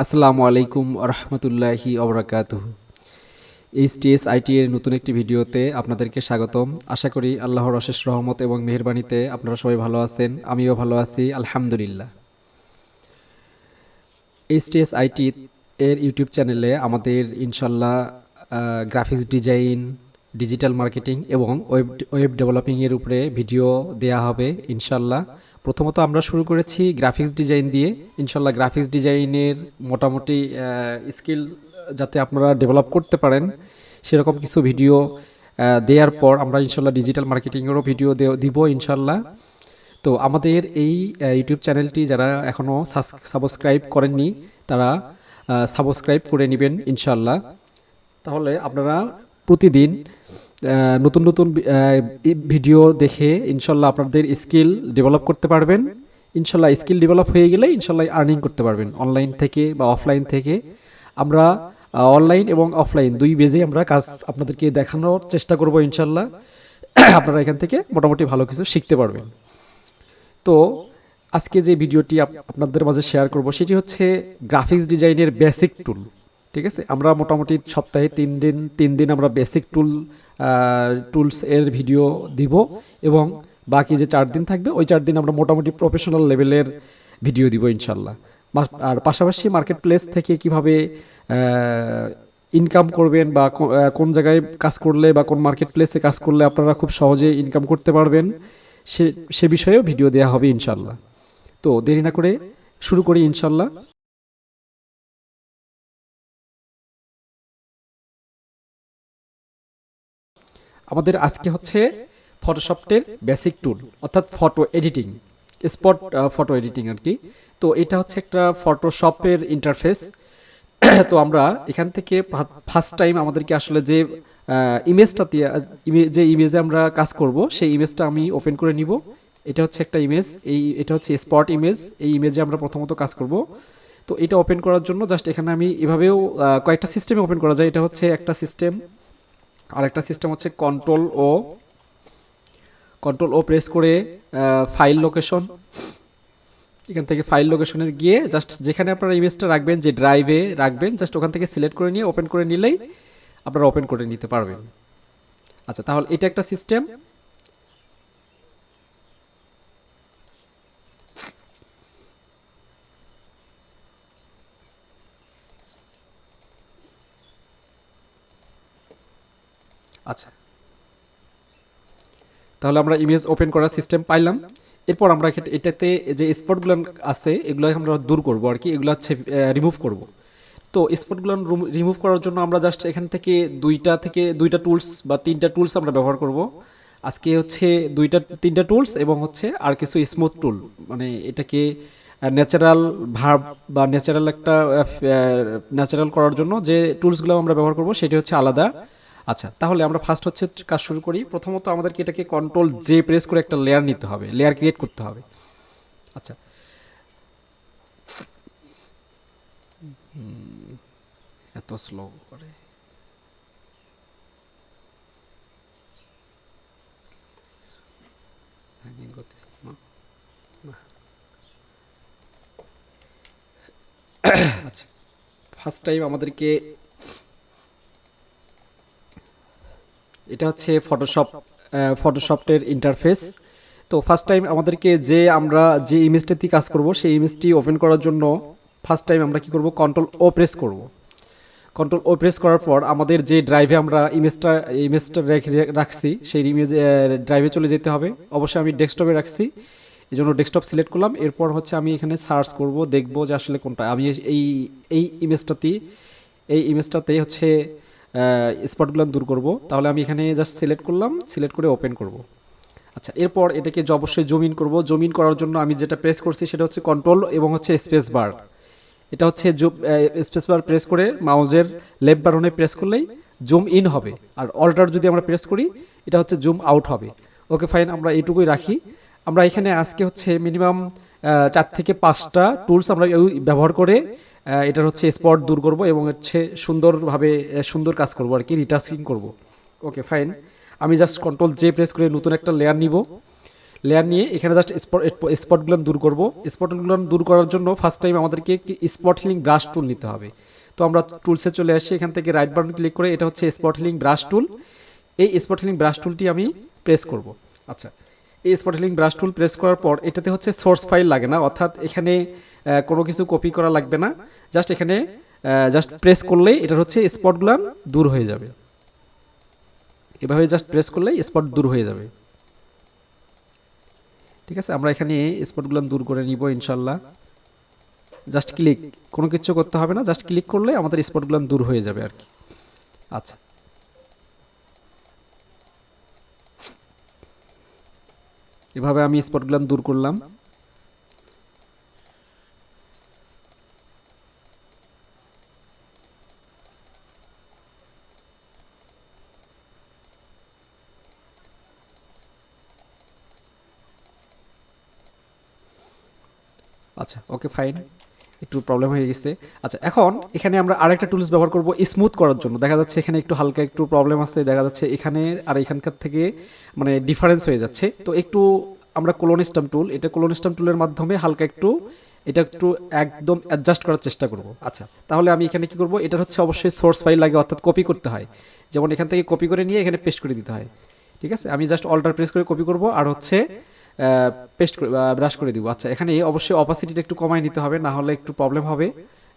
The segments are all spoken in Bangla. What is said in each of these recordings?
আসসালামু আলাইকুম রহমতুল্লাহি ওবরাকাতুহু। এইচটিএস আইটি এর নতুন একটি ভিডিওতে আপনাদেরকে স্বাগতম। আশা করি আল্লাহর অশেষ রহমত এবং মেহেরবানিতে আপনারা সবাই ভালো আছেন, আমিও ভালো আছি আলহামদুলিল্লাহ। এইচটিএস আইটি এর ইউটিউব চ্যানেলে আমাদের ইনশাল্লাহ গ্রাফিক্স ডিজাইন, ডিজিটাল মার্কেটিং এবং ওয়েব ডেভেলপিংয়ের উপরে ভিডিও দেয়া হবে ইনশাল্লাহ। প্রথমত আমরা শুরু করেছি গ্রাফিক্স ডিজাইন দিয়ে। ইনশাল্লাহ গ্রাফিক্স ডিজাইনের মোটামুটি স্কিল যাতে আপনারা ডেভেলপ করতে পারেন সেরকম কিছু ভিডিও দেওয়ার পর আমরা ইনশাল্লাহ ডিজিটাল মার্কেটিংয়েরও ভিডিও দিব ইনশাল্লাহ। তো আমাদের এই ইউটিউব চ্যানেলটি যারা এখনও সাবস্ক্রাইব করেননি তারা সাবস্ক্রাইব করে নেবেন ইনশাল্লাহ। তাহলে আপনারা প্রতিদিন নতুন নতুন ভিডিও দেখে ইনশাল্লাহ আপনাদের স্কিল ডেভেলপ করতে পারবেন। ইনশাল্লাহ স্কিল ডেভেলপ হয়ে গেলে ইনশাল্লাহ আর্নিং করতে পারবেন অনলাইন থেকে বা অফলাইন থেকে। আমরা অনলাইন এবং অফলাইন দুই বেজে আমরা কাজ আপনাদেরকে দেখানোর চেষ্টা করব ইনশাল্লাহ। আপনারা এখান থেকে মোটামুটি ভালো কিছু শিখতে পারবেন। তো আজকে যে ভিডিওটি আপনাদের মাঝে শেয়ার করব সেটি হচ্ছে গ্রাফিক্স ডিজাইনের বেসিক টুল। ঠিক আছে, আমরা মোটামুটি সপ্তাহে তিন দিন আমরা বেসিক টুলস এর ভিডিও দিব এবং বাকি যে 4 দিন থাকবে ওই 4 দিন আমরা মোটামুটি প্রফেশনাল লেভেলের ভিডিও দিব ইনশাল্লাহ। আর পাশাপাশি মার্কেট প্লেস থেকে কিভাবে ইনকাম করবেন বা কোন জায়গায় কাজ করলে বা কোন মার্কেট প্লেসে কাজ করলে আপনারা খুব সহজে ইনকাম করতে পারবেন সে বিষয়েও ভিডিও দেওয়া হবে ইনশাল্লাহ। তো দেরি না করে শুরু করি ইনশাল্লাহ। আমাদের আজকে হচ্ছে ফটোশপের বেসিক টুল অর্থাৎ photo editing, spot photo editing আর কি। তো এটা হচ্ছে একটা ফটোশপের ইন্টারফেস। তো আমরা এখান থেকে ফার্স্ট টাইম আমাদেরকে আসলে যে ইমেজটা যে ইমেজে আমরা কাজ করব সেই ইমেজটা আমি ওপেন করে নিব। এটা হচ্ছে একটা ইমেজ, এটা হচ্ছে স্পট ইমেজ। এই ইমেজে আমরা প্রথমত কাজ করব। তো এটা ওপেন করার জন্য জাস্ট এখানে আমি এভাবেও কয়েকটা সিস্টেমে ওপেন করা যায়। এটা হচ্ছে একটা সিস্টেম, আর একটা সিস্টেম হচ্ছে কন্ট্রোল ও প্রেস করে ফাইল লোকেশন, এখান থেকে ফাইল লোকেশনে গিয়ে জাস্ট যেখানে আপনারা ইমেজটা রাখবেন, যে ড্রাইভে রাখবেন, জাস্ট ওখান থেকে সিলেক্ট করে নিয়ে ওপেন করে নিলেই আপনারা ওপেন করে নিতে পারবেন। আচ্ছা, তাহলে এটা একটা সিস্টেম। আচ্ছা, তাহলে আমরা ইমেজ ওপেন করার সিস্টেম পাইলাম। এরপর আমরা এটাতে যে স্পটগুলো আছে এগুলো আমরা দূর করব আর কি, এগুলো হচ্ছে রিমুভ করব। তো স্পটগুলো রিমুভ করার জন্য আমরা জাস্ট এখান থেকে দুইটা টুলস বা 3টা টুলস আমরা ব্যবহার করব। আজকে হচ্ছে 3টা টুলস এবং হচ্ছে আর কিছু স্মুথ টুল, মানে এটাকে ন্যাচারাল ভার্ব বা ন্যাচারাল করার জন্য যে টুলসগুলো আমরা ব্যবহার করব সেটি হচ্ছে আলাদা। আচ্ছা, তাহলে আমরা ফার্স্ট হচ্ছে কাজ শুরু করি। প্রথমত আমাদেরকে এটাকে কন্ট্রোল জে প্রেস করে একটা লেয়ার নিতে হবে, লেয়ার ক্রিয়েট করতে হবে। আচ্ছা, এত স্লো করে আচ্ছা, ফার্স্ট টাইম আমাদেরকে এটা হচ্ছে ফটোশপের ইন্টারফেস। তো ফার্স্ট টাইম আমাদেরকে আমরা যে ইমেজটাতে কাজ করব সেই ইমেজটি ওপেন করার জন্য ফার্স্ট টাইম আমরা কি করব, কন্ট্রোল ও প্রেস করব। কন্ট্রোল ও প্রেস করার পর আমাদের যে ড্রাইভে আমরা ইমেজটা রাখছি সেই ইমেজ ড্রাইভে চলে যেতে হবে। অবশ্যই আমি ডেস্কটপে রাখছি, এই জন্য ডেস্কটপ সিলেক্ট করলাম। এরপর হচ্ছে আমি এখানে সার্চ করব, দেখব যে আসলে কোনটা আমি এই ইমেজটাতে হচ্ছে স্পটগুলো দূর করব। তাহলে আমি এখানে জাস্ট সিলেক্ট করলাম, সিলেক্ট করে ওপেন করব। আচ্ছা, এরপর এটাকে অবশ্যই জুম ইন করব। জুম ইন করার জন্য আমি যেটা প্রেস করছি সেটা হচ্ছে কন্ট্রোল এবং হচ্ছে স্পেস বার। এটা হচ্ছে স্পেস বার প্রেস করে মাউজের লেফট বাটনে প্রেস করলেই জুম ইন হবে, আর অল্টার যদি আমরা প্রেস করি এটা হচ্ছে জুম আউট হবে। ওকে ফাইন, আমরা এইটুকুই রাখি। আমরা এখানে আজকে হচ্ছে মিনিমাম 4 থেকে 5টা টুলস আমরা ব্যবহার করে এটার হচ্ছে স্পট দূর করব এবং হচ্ছে সুন্দর কাজ করব আর কি, রিটাস্কিং করব। ওকে ফাইন, আমি জাস্ট কন্ট্রোল জে প্রেস করে নতুন একটা লেয়ার নিব। লেয়ার নিয়ে এখানে জাস্ট স্পটগুলো দূর করব। স্পটগুলো দূর করার জন্য ফার্স্ট টাইম আমাদেরকে স্পট হিলিং ব্রাশ টুল নিতে হবে। তো আমরা টুলসে চলে আসি, এখান থেকে রাইট বাটন ক্লিক করে এটা হচ্ছে স্পট হিলিং ব্রাশ টুল। এই স্পট হিলিং ব্রাশ টুলটি আমি প্রেস করব। আচ্ছা, এই স্পট হিলিং ব্রাশ টুল প্রেস করার পর এটাতে হচ্ছে সোর্স ফাইল লাগে না, অর্থাৎ এখানে কোনো কিছু কপি করা লাগবে না। জাস্ট এখানে জাস্ট প্রেস করলেই এটার হচ্ছে স্পটগুলো দূর হয়ে যাবে। এভাবে জাস্ট প্রেস করলেই স্পট দূর হয়ে যাবে। ঠিক আছে, আমরা এখানে স্পটগুলো দূর করে নিব ইনশাল্লাহ। জাস্ট ক্লিক, কোনো কিছু করতে হবে না, জাস্ট ক্লিক করলে আমাদের স্পটগুলো দূর হয়ে যাবে আর কি। আচ্ছা, এভাবে আমি স্পটগুলো দূর করলাম। আচ্ছা, ওকে ফাইন, একটু প্রবলেম হয়ে গেছে। আচ্ছা, এখন এখানে আমরা আরেকটা টুলস ব্যবহার করব স্মুথ করার জন্য। দেখা যাচ্ছে এখানে একটু হালকা একটু প্রবলেম আছে, দেখা যাচ্ছে এখানে আর এখানকার থেকে মানে ডিফারেন্স হয়ে যাচ্ছে। তো একটু আমরা কোলোনিস্টাম টুল, এটা কোলোনিস্টাম টুলের মাধ্যমে হালকা একটু এটা একটু একদম অ্যাডজাস্ট করার চেষ্টা করব। আচ্ছা, তাহলে আমি এখানে কি করব, এটা হচ্ছে অবশ্যই সোর্স ফাইল লাগে, অর্থাৎ কপি করতে হয়। যেমন এখান থেকে কপি করে নিয়ে এখানে পেস্ট করে দিতে হয়। ঠিক আছে, আমি জাস্ট অল্টার প্রেস করে কপি করব আর হচ্ছে পেস্ট ব্রাশ করে দিব। আচ্ছা, এখানে অবশ্যই অপাসিটিটা একটু কমায় নিতে হবে, না হলে একটু প্রবলেম হবে।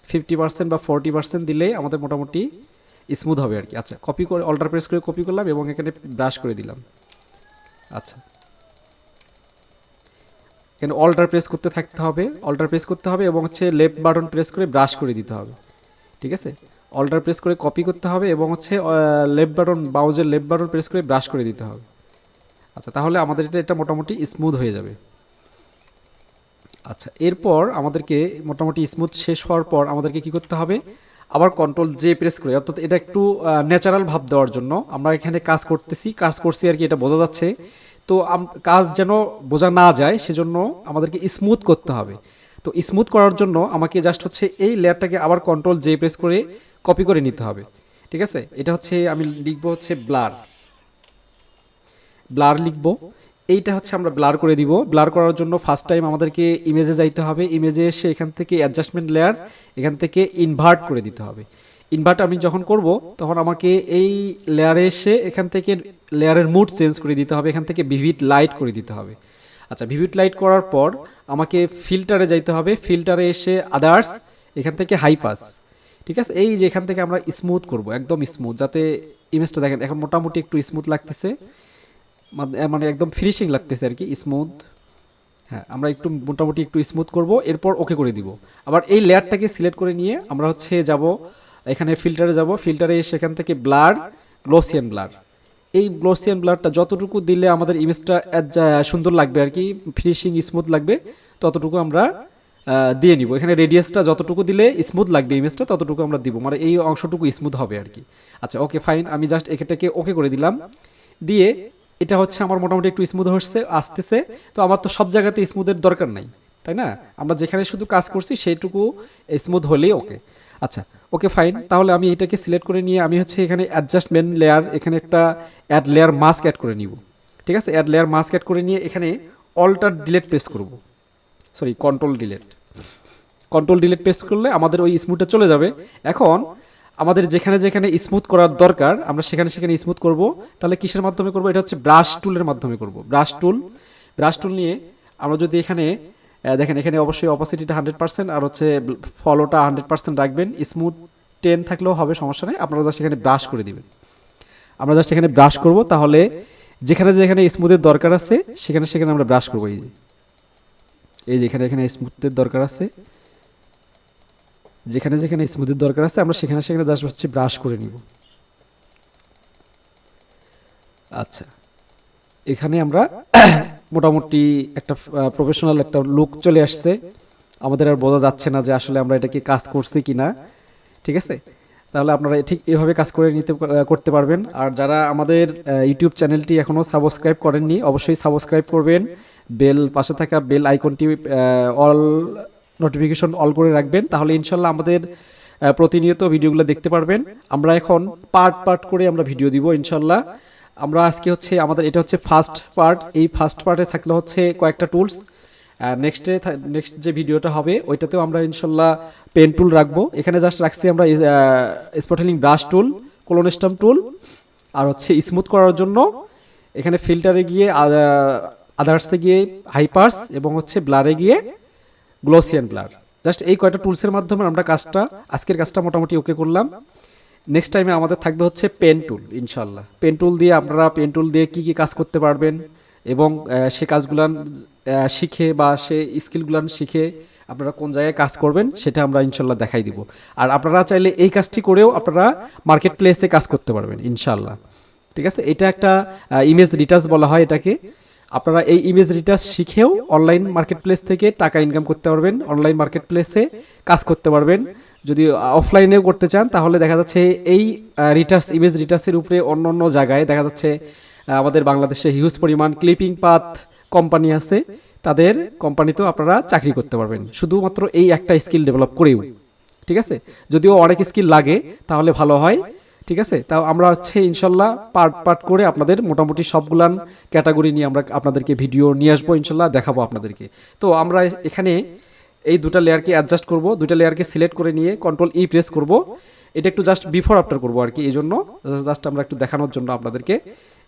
50% বা 40% দিলে আমাদের মোটামুটি স্মুথ হবে আর কি। আচ্ছা, কপি করে অল্টার প্রেস করে কপি করলাম এবং এখানে ব্রাশ করে দিলাম। আচ্ছা, এখানে অল্টার প্রেস করতে থাকতে হবে, অল্টার প্রেস করতে হবে এবং হচ্ছে লেফট বাটন প্রেস করে ব্রাশ করে দিতে হবে। ঠিক আছে, অল্টার প্রেস করে কপি করতে হবে এবং হচ্ছে লেফট বাটন, মাউসের লেফট বাটন প্রেস করে ব্রাশ করে দিতে হবে। আচ্ছা, তাহলে আমাদের এটা মোটামুটি স্মুথ হয়ে যাবে। আচ্ছা, এরপর আমাদেরকে মোটামুটি স্মুথ শেষ হওয়ার পর আমাদেরকে কি করতে হবে, আবার কন্ট্রোল জে প্রেস করে, অর্থাৎ এটা একটু ন্যাচারাল ভাব দেওয়ার জন্য আমরা এখানে কাজ করছি আর কি, এটা বোঝা যাচ্ছে। তো কাজ যেন বোঝা না যায় সেজন্য আমাদেরকে স্মুথ করতে হবে। তো স্মুথ করার জন্য আমাকে জাস্ট হচ্ছে এই লেয়ারটাকে আবার কন্ট্রোল জে প্রেস করে কপি করে নিতে হবে। ঠিক আছে, এটা হচ্ছে আমি লিখবো হচ্ছে ব্লার, ব্লার লিখব। এইটা হচ্ছে আমরা ব্লার করে দিব। ব্লার করার জন্য ফার্স্ট টাইম আমাদেরকে ইমেজে যাইতে হবে, ইমেজে এসে এখান থেকে অ্যাডজাস্টমেন্ট লেয়ার, এখান থেকে ইনভার্ট করে দিতে হবে। ইনভার্ট আমি যখন করব তখন আমাকে এই লেয়ারে এসে এখান থেকে লেয়ারের মুড চেঞ্জ করে দিতে হবে, এখান থেকে ভিভিড লাইট করে দিতে হবে। আচ্ছা, ভিভিড লাইট করার পর আমাকে ফিল্টারে যাইতে হবে, ফিল্টারে এসে আদার্স, এখান থেকে হাই পাস। ঠিক আছে, এই যে এখান থেকে আমরা স্মুথ করব, একদম স্মুথ, যাতে ইমেজটা দেখেন এখন মোটামুটি একটু স্মুথ লাগতেছে, মানে একদম ফিনিশিং লাগতেছে আর কি, স্মুথ। হ্যাঁ, আমরা একটু মোটামুটি একটু স্মুথ করব, এরপর ওকে করে দিব। আবার এই লেয়ারটাকে সিলেক্ট করে নিয়ে আমরা হচ্ছে যাব এখানে ফিল্টারে যাব, ফিল্টারে সেখান থেকে ব্লার, গ্লোসিয়ান ব্লার। এই গ্লোসিয়ান ব্লারটা যতটুকু দিলে আমাদের ইমেজটা সুন্দর লাগবে আর কি, ফিনিশিং স্মুথ লাগবে, ততটুকু আমরা দিয়ে নিব। এখানে রেডিয়াসটা যতটুকু দিলে স্মুথ লাগবে ইমেজটা ততটুকু আমরা দিব, মানে এই অংশটুকু স্মুথ হবে আর কি। আচ্ছা, ওকে ফাইন, আমি জাস্ট এটাকে ওকে করে দিলাম। দিয়ে এটা হচ্ছে আমার মোটামুটি একটু স্মুথ হচ্ছে, আসতেছে। তো আমার তো সব জায়গাতে স্মুথের দরকার নাই, তাই না? আমরা যেখানে শুধু কাজ করছি সেইটুকু স্মুথ হলেই ওকে। আচ্ছা, ওকে ফাইন, তাহলে আমি এটাকে সিলেক্ট করে নিয়ে আমি হচ্ছে এখানে অ্যাডজাস্টমেন্ট লেয়ার, এখানে একটা অ্যাড লেয়ার মাস্ক অ্যাড করে নিব। ঠিক আছে, অ্যাড লেয়ার মাস্ক অ্যাড করে নিয়ে এখানে অল্টার ডিলেট প্রেস করব, sorry control delete. Control delete press করলে আমাদের ওই স্মুথটা চলে যাবে। এখন আমাদের যেখানে যেখানে স্মুথ করার দরকার আমরা সেখানে সেখানে স্মুথ করব। তাহলে কিসের মাধ্যমে করব, এটা হচ্ছে ব্রাশ টুলের মাধ্যমে করব। ব্রাশ টুল নিয়ে আমরা যদি এখানে দেখেন, এখানে অবশ্যই অপাসিটিটা 100% আর হচ্ছে ফলোটা 100% রাখবেন। স্মুথ 10 থাকলেও হবে, সমস্যা নেই, আপনারা জাস্ট এখানে ব্রাশ করে দিবেন। আমরা জাস্ট এখানে ব্রাশ করব, তাহলে যেখানে যেখানে স্মুথের দরকার আছে সেখানে সেখানে আমরা ব্রাশ করবো। এই যে এখানে এখানে স্মুথের দরকার আছে, যেখানে যেখানে স্মুথের দরকার আছে আমরা সেখানে সেখানে জাস্ট হচ্ছে ব্রাশ করে নিব। আচ্ছা, এখানে আমরা মোটামুটি একটা প্রফেশনাল একটা লুক চলে আসছে, আমাদের আর বোঝা যাচ্ছে না যে আসলে আমরা এটা কি কাজ করছি কিনা। ঠিক আছে, তাহলে আপনারা ঠিক এভাবে কাজ করে করতে পারবেন। আর যারা আমাদের ইউটিউব চ্যানেলটি এখনও সাবস্ক্রাইব করেননি অবশ্যই সাবস্ক্রাইব করবেন, পাশে থাকা বেল আইকনটি অল নোটিফিকেশন অল করে রাখবেন, তাহলে ইনশাল্লাহ আমাদের প্রতিনিয়ত ভিডিওগুলো দেখতে পারবেন। আমরা এখন পার্ট করে আমরা ভিডিও দিব ইনশাল্লাহ। আমরা আজকে হচ্ছে আমাদের এটা হচ্ছে ফার্স্ট পার্ট। এই ফার্স্ট পার্টে থাকলে হচ্ছে কয়েকটা টুলস, নেক্সট যে ভিডিওটা হবে ওইটাতেও আমরা ইনশাল্লাহ পেন টুল রাখবো। এখানে জাস্ট রাখছি আমরা স্পটেলিং ব্রাশ টুল, কোলন স্টাম্প টুল, আর হচ্ছে স্মুথ করার জন্য এখানে ফিল্টারে গিয়ে আদার্সে গিয়ে হাইপার্স এবং হচ্ছে ব্লারে গিয়ে গ্লোসিয়ান ব্লার। জাস্ট এই কয়টা টুলসের মাধ্যমে আমরা আজকের কাজটা মোটামুটি ওকে করলাম। নেক্সট টাইমে আমাদের থাকবে হচ্ছে পেন টুল ইনশাল্লাহ। পেন টুল দিয়ে আপনারা পেন টুল দিয়ে কী কী কাজ করতে পারবেন এবং সে কাজগুলান শিখে বা সে স্কিলগুলান শিখে আপনারা কোন জায়গায় কাজ করবেন সেটা আমরা ইনশাল্লাহ দেখাই দিব। আর আপনারা চাইলে এই কাজটি করেও আপনারা মার্কেট প্লেসে কাজ করতে পারবেন ইনশাল্লাহ। ঠিক আছে, এটা একটা ইমেজ রিটাচ বলা হয় এটাকে। আপনারা এই ইমেজ রিটাচ শিখেও অনলাইন মার্কেট প্লেস থেকে টাকা ইনকাম করতে পারবেন, অনলাইন মার্কেট প্লেসে কাজ করতে পারবেন। যদি অফলাইনেও করতে চান তাহলে দেখা যাচ্ছে এই রিটাচ ইমেজ রিটাচের উপরে অন্য অন্য জায়গায় দেখা যাচ্ছে আমাদের বাংলাদেশে হিউজ পরিমাণ ক্লিপিং পাথ কোম্পানি আছে, তাদের কোম্পানিতেও আপনারা চাকরি করতে পারবেন শুধুমাত্র এই একটা স্কিল ডেভেলপ করেও। ঠিক আছে, যদিও অনেক স্কিল লাগে তাহলে ভালো হয়। ঠিক আছে, তাও আমরা হচ্ছে ইনশাল্লাহ পার্ট পার্ট করে আপনাদের মোটামুটি সবগুলান ক্যাটাগরি নিয়ে আমরা আপনাদেরকে ভিডিও নিয়ে আসবো ইনশাল্লাহ, দেখাবো আপনাদেরকে। তো আমরা এখানে এই দুটা লেয়ারকে অ্যাডজাস্ট করব, দুটা লেয়ারকে সিলেক্ট করে নিয়ে কন্ট্রোল ই প্রেস করব। এটা একটু জাস্ট বিফোর আফটার করবো আর কি, এই জন্য জাস্ট আমরা একটু দেখানোর জন্য আপনাদেরকে।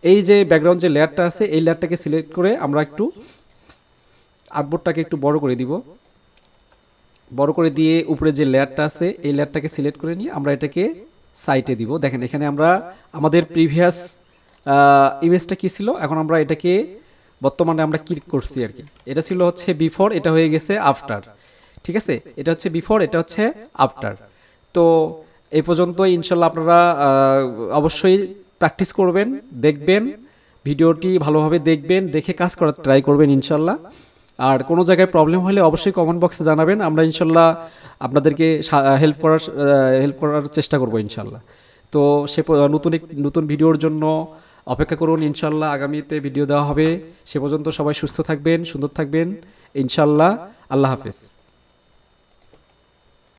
এই যে ব্যাকগ্রাউন্ড যে লেয়ারটা আছে এই লেয়ারটাকে সিলেক্ট করে আমরা একটু আর্টবোর্ডটাকে একটু বড় করে দিব। বড় করে দিয়ে উপরে যে লেয়ারটা আছে এই লেয়ারটাকে সিলেক্ট করে নিয়ে আমরা এটাকে সাইটে দিব। দেখেন এখানে আমরা আমাদের প্রিভিয়াস ইমেজটা কি ছিল, এখন আমরা এটাকে বর্তমানে আমরা ক্লিক করছি আর কি। এটা ছিল হচ্ছে বিফোর, এটা হয়ে গেছে আফটার। ঠিক আছে, এটা হচ্ছে বিফোর, এটা হচ্ছে আফটার। তো এই পর্যন্ত ইনশাল্লাহ আপনারা অবশ্যই প্র্যাকটিস করবেন, দেখবেন ভিডিওটি ভালোভাবে দেখবেন, দেখে কাজ করার ট্রাই করবেন ইনশাল্লাহ। আর কোনো জায়গায় প্রবলেম হলে অবশ্যই কমেন্ট বক্সে জানাবেন, আমরা ইনশাল্লাহ আপনাদেরকে হেল্প করার চেষ্টা করব ইনশাল্লাহ। তো নতুন ভিডিওর জন্য অপেক্ষা করুন ইনশাল্লাহ, আগামীতে ভিডিও দেওয়া হবে। সে পর্যন্ত সবাই সুস্থ থাকবেন, সুন্দর থাকবেন ইনশাল্লাহ। আল্লাহ হাফেজ।